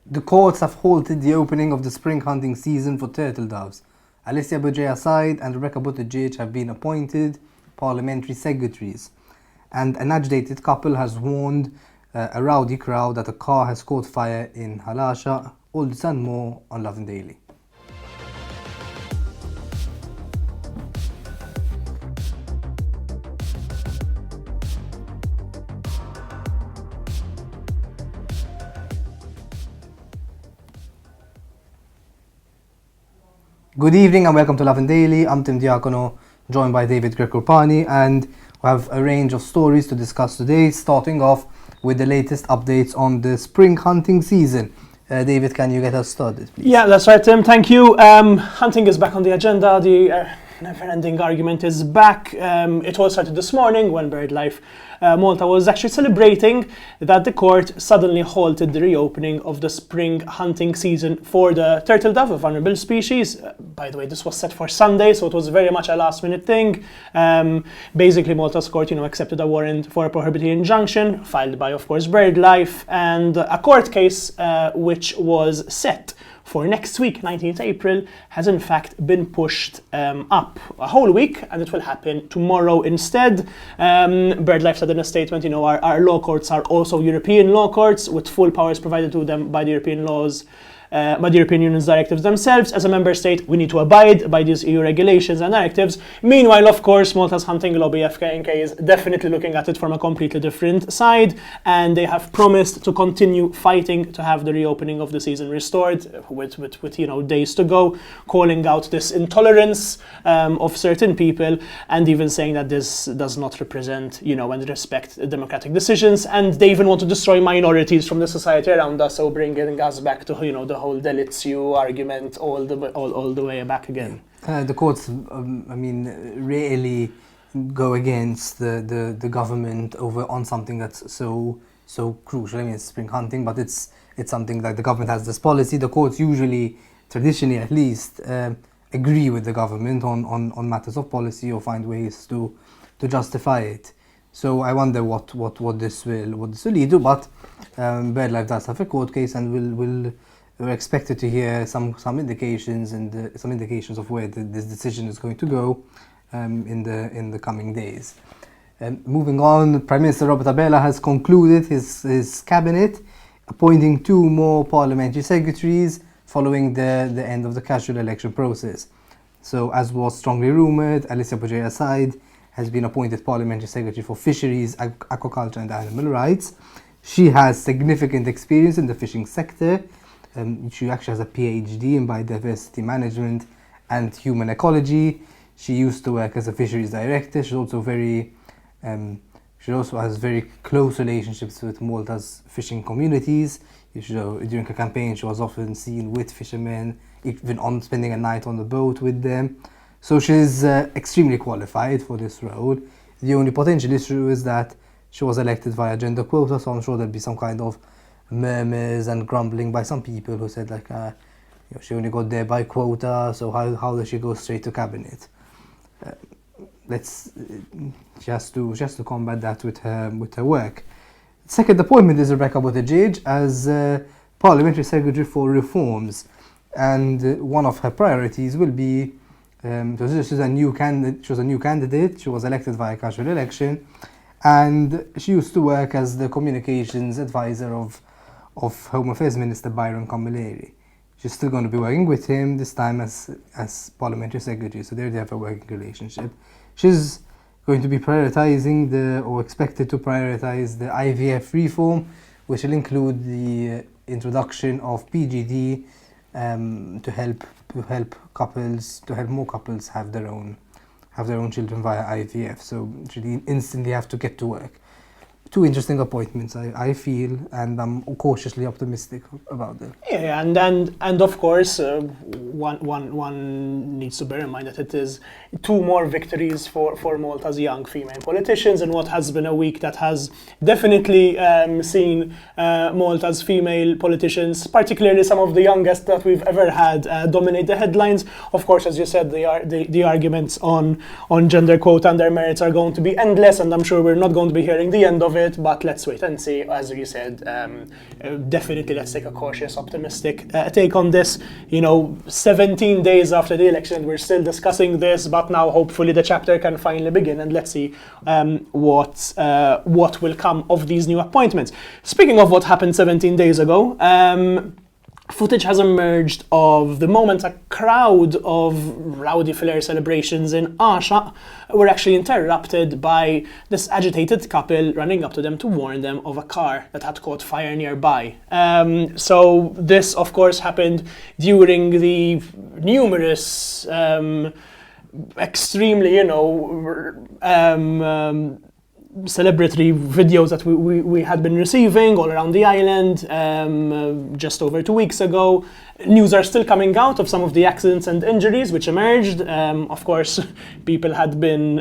The courts have halted the opening of the spring hunting season for turtle doves. Alicia Bujaya Said and Rebecca Buttigieg have been appointed parliamentary secretaries. And an agitated couple has warned a rowdy crowd that a car has caught fire in Halasha. All this and more on Lovin Daily. Good evening and welcome to Lovin Daily. I'm Diacono, joined by Grech Urpani, and we have a range of stories to discuss today, starting off with the latest updates on the spring hunting season. David, can you get us started, please? Yeah, that's right, Tim. Thank you. Hunting is back on the agenda. The never-ending argument is back. It all started this morning when BirdLife Malta was actually celebrating that the court suddenly halted the reopening of the spring hunting season for the turtle dove, a vulnerable species. By the way, this was set for Sunday, so it was very much a last-minute thing. Basically, Malta's court, accepted a warrant for a prohibited injunction filed by, of course, BirdLife, and a court case which was set for next week, 19th April, has in fact been pushed up a whole week, and it will happen tomorrow instead. BirdLife said in a statement, our law courts are also European law courts with full powers provided to them by the European laws, by the European Union's directives themselves. As a member state, we need to abide by these EU regulations and directives. Meanwhile, of course, Malta's hunting lobby, FKNK, is definitely looking at it from a completely different side, and they have promised to continue fighting to have the reopening of the season restored with days to go, calling out this intolerance of certain people, and even saying that this does not represent, and respect democratic decisions, and they even want to destroy minorities from the society around us, so bringing us back to, the whole Delitsio argument all the way back again. The courts, rarely go against the government on something that's so crucial. It's spring hunting, but it's something that the government has this policy. The courts usually, traditionally at least, agree with the government on matters of policy or find ways to justify it. So I wonder what this will lead to. But BirdLife does have a court case, and we're expected to hear some indications and some indications of where this decision is going to go in the coming days. Moving on, Prime Minister Robert Abela has concluded his cabinet, appointing 2 more parliamentary secretaries following the end of the casual election process. So, as was strongly rumoured, Alicia Bujaya Said has been appointed parliamentary secretary for fisheries, aquaculture and animal rights. She has significant experience in the fishing sector. She actually has a PhD in biodiversity management and human ecology. She used to work as a fisheries director. She also has very close relationships with Malta's fishing communities. During her campaign, she was often seen with fishermen, even spending a night on the boat with them. So she's extremely qualified for this role. The only potential issue is that she was elected via gender quota, so I'm sure there'll be some kind of murmurs and grumbling by some people who said she only got there by quota, so how does she go straight to cabinet? She has to combat that with her work. Second appointment is Rebecca Buttigieg as parliamentary secretary for reforms, and one of her priorities will be she was a new candidate. She was elected via casual election, and she used to work as the communications advisor of Home Affairs Minister Byron Camilleri. She's still going to be working with him, this time as parliamentary secretary, so there they have a working relationship. She's going to be expected to prioritize the IVF reform, which will include the introduction of PGD to help more couples have their own children via IVF. So she instantly have to get to work. 2 interesting appointments, I feel, and I'm cautiously optimistic about them. Yeah, and of course, one needs to bear in mind that it is 2 more victories for Malta's young female politicians in what has been a week that has definitely seen Malta's female politicians, particularly some of the youngest that we've ever had, dominate the headlines. Of course, as you said, the arguments on gender quota and their merits are going to be endless, and I'm sure we're not going to be hearing the end of of it, but let's wait and see. As you said, definitely let's take a cautious, optimistic take on this. 17 days after the election, we're still discussing this, but now hopefully the chapter can finally begin, and let's see what will come of these new appointments. Speaking of what happened 17 days ago, footage has emerged of the moment a crowd of rowdy flare celebrations in Asha were actually interrupted by this agitated couple running up to them to warn them of a car that had caught fire nearby. So this, of course, happened during the numerous extremely, celebratory videos that we had been receiving all around the island just over 2 weeks ago. News are still coming out of some of the accidents and injuries which emerged. Of course, people had been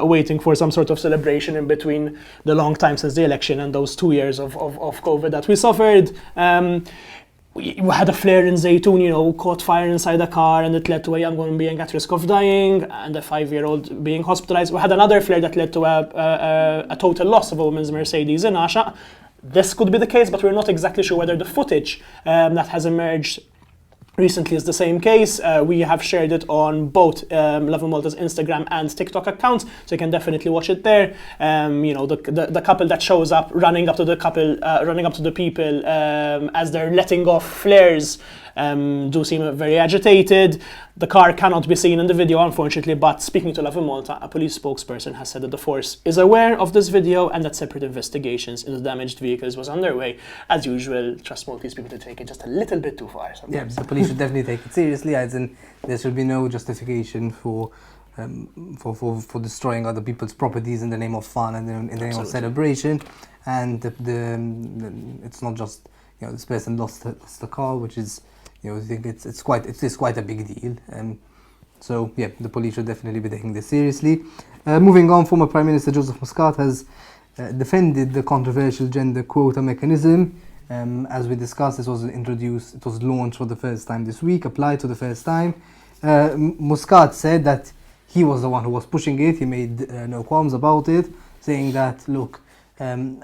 waiting for some sort of celebration in between the long time since the election and those 2 years of COVID that we suffered. We had a flare in Zaytun, caught fire inside a car, and it led to a young woman being at risk of dying and a 5-year-old being hospitalized. We had another flare that led to a total loss of a woman's Mercedes in Asha. This could be the case, but we're not exactly sure whether the footage that has emerged recently is the same case. We have shared it on both Lovin Malta's Instagram and TikTok accounts, so you can definitely watch it there. The couple that shows up running up to the people as they're letting off flares do seem very agitated. The car cannot be seen in the video, unfortunately, but speaking to Lovin Malta, a police spokesperson has said that the force is aware of this video and that separate investigations into the damaged vehicles was underway. As usual, trust Maltese people to take it just a little bit too far sometimes. Yeah, the police should definitely take it seriously, as in there should be no justification for destroying other people's properties in the name of fun and in the name of celebration. And it's not just this person lost the car, which is I think it is quite a big deal. So yeah, the police should definitely be taking this seriously. Moving on, former Prime Minister Joseph Muscat has defended the controversial gender quota mechanism. As we discussed, it was launched for the first time this week, applied for the first time. Muscat said that he was the one who was pushing it. He made no qualms about it, saying that, look, I've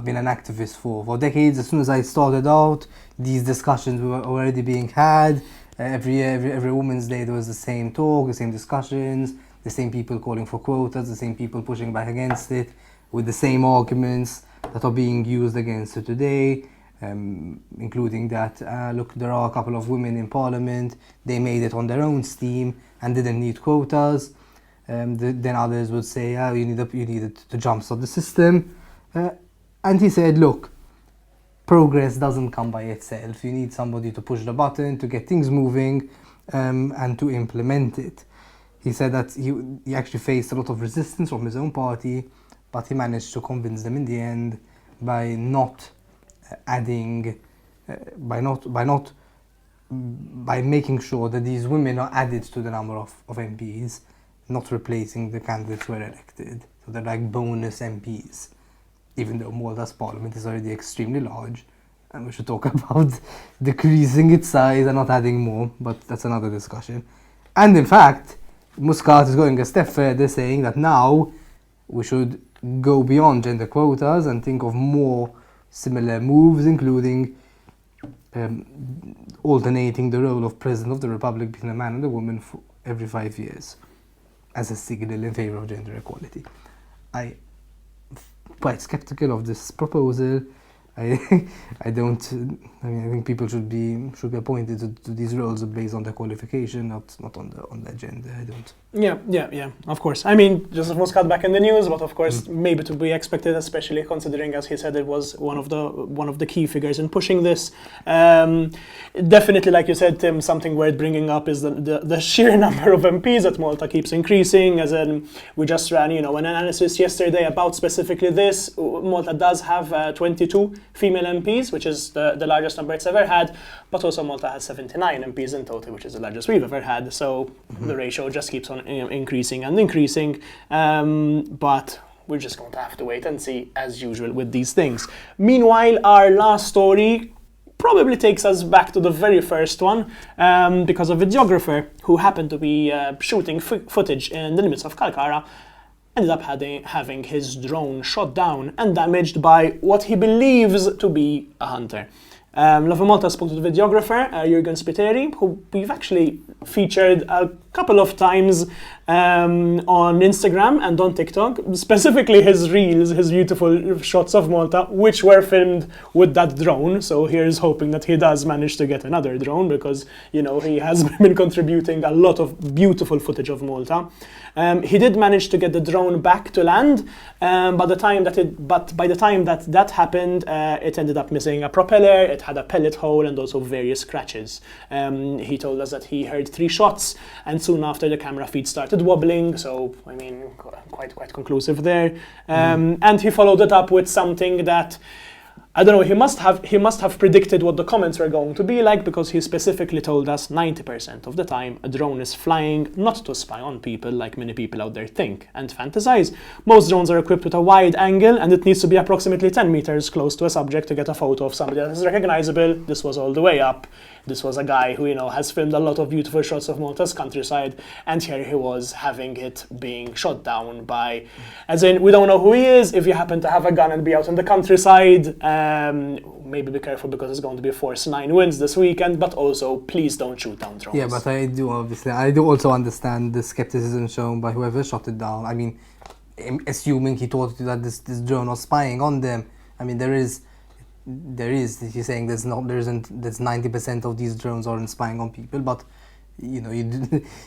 been an activist for decades. As soon as I started out, these discussions were already being had. Every year, every Women's Day, there was the same talk, the same discussions, the same people calling for quotas, the same people pushing back against it, with the same arguments that are being used against it today, including that, look, there are a couple of women in Parliament, they made it on their own steam and didn't need quotas. Then others would say, you needed to jumpstart the system. And he said, look, progress doesn't come by itself. You need somebody to push the button, to get things moving, and to implement it. He said that he actually faced a lot of resistance from his own party, but he managed to convince them in the end by making sure that these women are added to the number of MPs, not replacing the candidates who were elected. So they're like bonus MPs. Even though Malta's parliament is already extremely large, and we should talk about decreasing its size and not adding more, but that's another discussion. And in fact, Muscat is going a step further, saying that now we should go beyond gender quotas and think of more similar moves, including alternating the role of President of the Republic between a man and a woman for every 5 years as a signal in favour of gender equality. I'm quite skeptical of this proposal. I think people should be appointed to these roles based on their qualification, not on their gender. I don't. Yeah. Of course. I mean, Joseph Muscat back in the news, but of course, maybe to be expected, especially considering, as he said, it was one of the key figures in pushing this. Definitely, like you said, Tim, something worth bringing up is the sheer number of MPs that Malta keeps increasing. As in, we just ran, an analysis yesterday about specifically this. Malta does have 22 female MPs, which is the largest number it's ever had, but also Malta has 79 MPs in total, which is the largest we've ever had. So the ratio just keeps on increasing and increasing. But we're just going to have to wait and see, as usual with these things. Meanwhile, our last story probably takes us back to the very first one, because a videographer who happened to be shooting footage in the limits of Kalkara ended up having his drone shot down and damaged by what he believes to be a hunter. Lovin Malta spoke to the videographer, Jürgen Spiteri, who we've actually featured a couple of times on Instagram and on TikTok, specifically his reels, his beautiful shots of Malta, which were filmed with that drone. So here's hoping that he does manage to get another drone, because, you know, he has been contributing a lot of beautiful footage of Malta. He did manage to get the drone back to land, but by the time that happened, it ended up missing a propeller. It had a pellet hole and also various scratches. He told us that he heard 3 shots, and soon after the camera feed started wobbling. So I mean, quite conclusive there. And he followed it up with something that, I don't know, he must have predicted what the comments were going to be like, because he specifically told us 90% of the time a drone is flying not to spy on people like many people out there think and fantasize. Most drones are equipped with a wide angle, and it needs to be approximately 10 meters close to a subject to get a photo of somebody that is recognizable. This was all the way up. This was a guy who, you know, has filmed a lot of beautiful shots of Malta's countryside, and here he was having it being shot down by, as in, we don't know who he is. If you happen to have a gun and be out in the countryside, maybe be careful, because it's going to be force 9 winds this weekend, but also please don't shoot down drones. Yeah, but I do also understand the skepticism shown by whoever shot it down. I mean, assuming he thought that this drone was spying on them. I mean, there is, he's saying there's 90% of these drones aren't spying on people, but you know,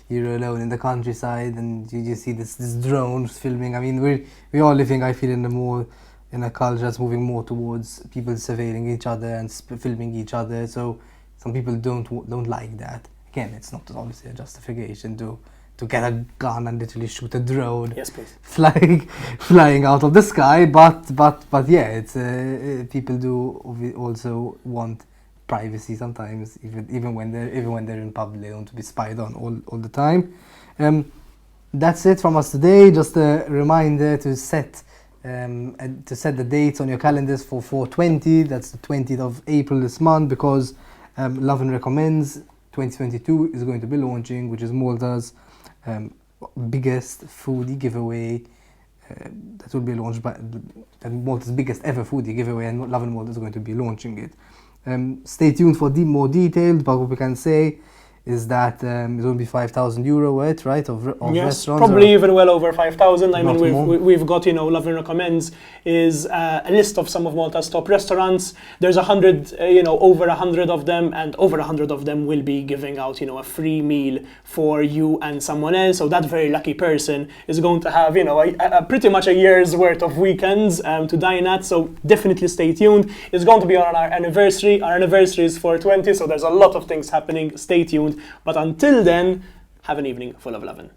you're alone in the countryside and you see this drone filming. I mean, we are living, I feel, in a culture that's moving more towards people surveilling each other and filming each other. So some people don't like that. Again, it's not obviously a justification to get a gun and literally shoot a drone. Yes, please. Flying out of the sky, but yeah, it's people do also want privacy sometimes, even when they're in public. They don't want to be spied on all the time. That's it from us today. Just a reminder to set the dates on your calendars for 420. That's the 20th of April this month, because Lovin Recommends 2022 is going to be launching, which is Malta's biggest foodie giveaway. That will be launched by Malta's biggest ever foodie giveaway, and Lovin Malta is going to be launching it. Stay tuned for more details, but what we can say is that it's going to be €5,000 worth, right, of yes, restaurants? Probably even well over 5,000. I mean, we've got, you know, Lovin Recommends is a list of some of Malta's top restaurants. There's 100, over 100 of them, and over 100 of them will be giving out, you know, a free meal for you and someone else. So that very lucky person is going to have, you know, a pretty much a year's worth of weekends to dine at. So definitely stay tuned. It's going to be on our anniversary. Our anniversary is 420, so there's a lot of things happening. Stay tuned. But until then, have an evening full of lovin'.